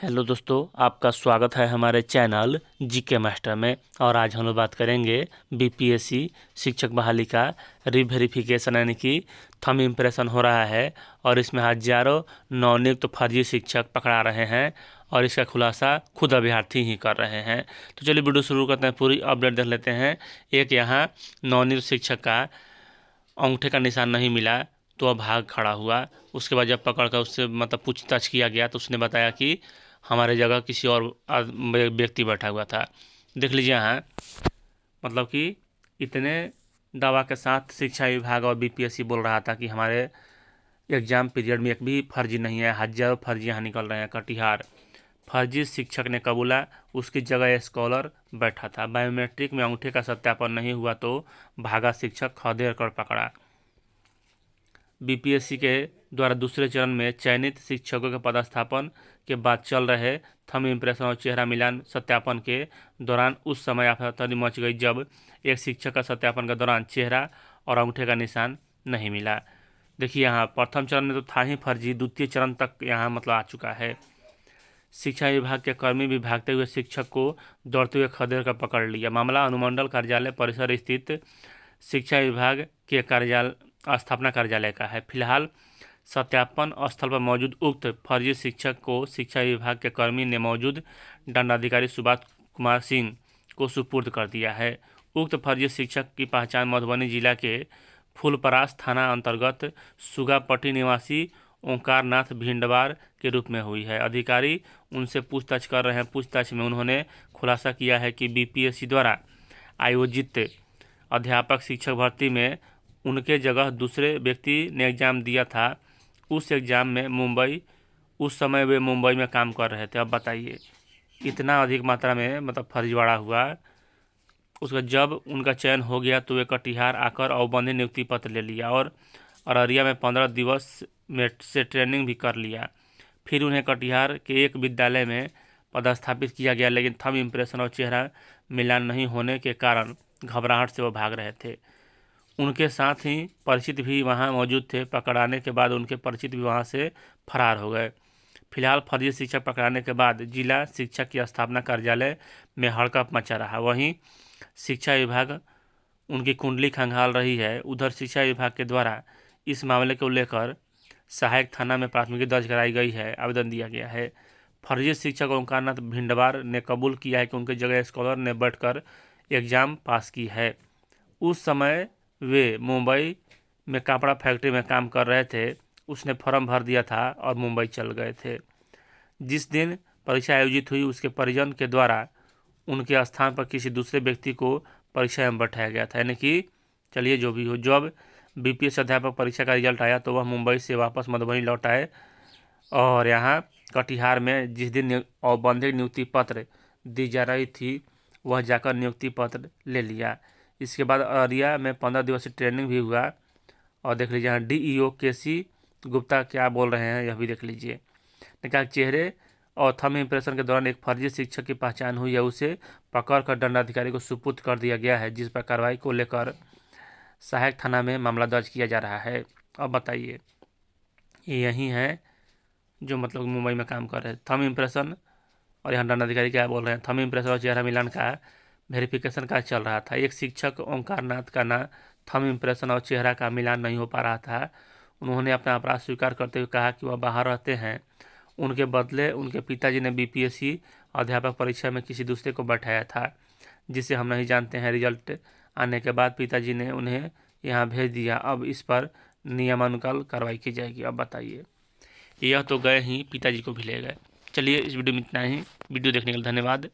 Hello दोस्तों, आपका स्वागत है हमारे चैनल जीके मास्टर में। और आज हम लोग बात करेंगे बीपीएससी शिक्षक बहाली का रीवेरिफिकेशन यानी कि थंब इम्प्रेशन हो रहा है और इसमें हजारों नवनियुक्त फर्जी शिक्षक पकड़ा रहे हैं और इसका खुलासा खुद अभ्यर्थी ही कर रहे हैं। तो चलिए वीडियो शुरू करते हैं, पूरी अपडेट देख लेते हैं। एक यहाँ नवनियुक्त शिक्षक का अंगूठे का निशान नहीं मिला तो वह भाग खड़ा हुआ। उसके बाद जब पकड़ कर उससे पूछताछ किया गया तो उसने बताया कि हमारे जगह किसी और व्यक्ति बैठा हुआ था। देख लीजिए यहाँ कि इतने दावा के साथ शिक्षा विभाग और बीपीएससी बोल रहा था कि हमारे एग्जाम पीरियड में एक भी फर्जी नहीं है। हजारों फर्जी यहाँ निकल रहे हैं। कटिहार फर्जी शिक्षक ने कबूला उसकी जगह स्कॉलर बैठा था। बायोमेट्रिक में अंगूठे का सत्यापन नहीं हुआ तो भागा शिक्षक खदेड़ कर पकड़ा। बीपीएससी के द्वारा दूसरे चरण में चयनित शिक्षकों के पदस्थापन के बाद चल रहे थंब इम्प्रेशन और चेहरा मिलान सत्यापन के दौरान उस समय अफरा-तफरी मच गई जब एक शिक्षक का सत्यापन के दौरान चेहरा और अंगूठे का निशान नहीं मिला। देखिए यहाँ प्रथम चरण में तो था ही फर्जी, द्वितीय चरण तक यहाँ आ चुका है। शिक्षा विभाग के कर्मी भी भागते हुए शिक्षक को दौड़ते हुए खदेड़ कर पकड़ लिया। मामला अनुमंडल कार्यालय परिसर स्थित शिक्षा विभाग के स्थापना कार्यालय का है। फिलहाल सत्यापन स्थल पर मौजूद उक्त फर्जी शिक्षक को शिक्षा विभाग के कर्मी ने मौजूद दंडाधिकारी सुभाष कुमार सिंह को सुपुर्द कर दिया है। उक्त फर्जी शिक्षक की पहचान मधुबनी जिला के फूलपरास थाना अंतर्गत सुगापट्टी निवासी ओंकार नाथ भिंडवार के रूप में हुई है। अधिकारी उनसे पूछताछ कर रहे हैं। पूछताछ में उन्होंने खुलासा किया है कि बीपीएससी द्वारा आयोजित अध्यापक शिक्षक भर्ती में उनके जगह दूसरे व्यक्ति ने एग्जाम दिया था। उस एग्ज़ाम में उस समय वे मुंबई में काम कर रहे थे। अब बताइए इतना अधिक मात्रा में फर्जीवाड़ा हुआ। उसका जब उनका चयन हो गया तो वे कटिहार आकर औपबंधिक नियुक्ति पत्र ले लिया और अररिया में 15 दिवस में से ट्रेनिंग भी कर लिया। फिर उन्हें कटिहार के एक विद्यालय में पदस्थापित किया गया, लेकिन थंब इम्प्रेशन और चेहरा मिलान नहीं होने के कारण घबराहट से वो भाग रहे थे। उनके साथ ही परिचित भी वहां मौजूद थे। पकड़ाने के बाद उनके परिचित भी वहां से फरार हो गए। फिलहाल फर्जी शिक्षक पकड़ाने के बाद जिला शिक्षक की स्थापना कार्यालय में हड़कंप मचा रहा। वहीं शिक्षा विभाग उनकी कुंडली खंगाल रही है। उधर शिक्षा विभाग के द्वारा इस मामले को लेकर सहायक थाना में प्राथमिकी दर्ज कराई गई है, आवेदन दिया गया है। फर्जी शिक्षक ओंकार नाथ भिंडवार ने कबूल किया है कि उनकी जगह स्कॉलर ने बैठकर एग्जाम पास की है। उस समय वे मुंबई में कपड़ा फैक्ट्री में काम कर रहे थे। उसने फॉर्म भर दिया था और मुंबई चल गए थे। जिस दिन परीक्षा आयोजित हुई उसके परिजन के द्वारा उनके स्थान पर किसी दूसरे व्यक्ति को परीक्षा में बैठाया गया था। यानी कि चलिए जो भी हो, जब बीपीएससी अध्यापक परीक्षा का रिजल्ट आया तो वह मुंबई से वापस मधुबनी लौट आए और यहाँ कटिहार में जिस दिन औपबंधिक नियुक्ति पत्र दी जा रही थी वह जाकर नियुक्ति पत्र ले लिया। इसके बाद अररिया में 15 दिवसीय ट्रेनिंग भी हुआ। और देख लीजिए यहाँ डीईओ केसी गुप्ता क्या बोल रहे हैं, यह भी देख लीजिए। कहा चेहरे और थंब इम्प्रेशन के दौरान एक फर्जी शिक्षक की पहचान हुई है, उसे पकड़कर दंडाधिकारी को सुपुर्द कर दिया गया है, जिस पर कार्रवाई को लेकर सहायक थाना में मामला दर्ज किया जा रहा है। अब बताइए यही है जो मुंबई में काम कर रहे हैं। थंब इम्प्रेशन और यहाँ दंडाधिकारी क्या बोल रहे हैं, थंब इम्प्रेशन और चेहरा मिलान का वेरिफिकेशन का चल रहा था। एक शिक्षक ओंकार नाथ का ना थंब इम्प्रेशन और चेहरा का मिलान नहीं हो पा रहा था। उन्होंने अपना अपराध स्वीकार करते हुए कहा कि वह बाहर रहते हैं। उनके बदले उनके पिताजी ने बीपीएससी अध्यापक परीक्षा में किसी दूसरे को बैठाया था, जिसे हम नहीं जानते हैं। रिजल्ट आने के बाद पिताजी ने उन्हें यहाँ भेज दिया। अब इस पर नियमानुसार कार्रवाई की जाएगी। अब बताइए, यह तो गए ही पिताजी को भी ले गए। चलिए इस वीडियो में इतना ही। वीडियो देखने के लिए धन्यवाद।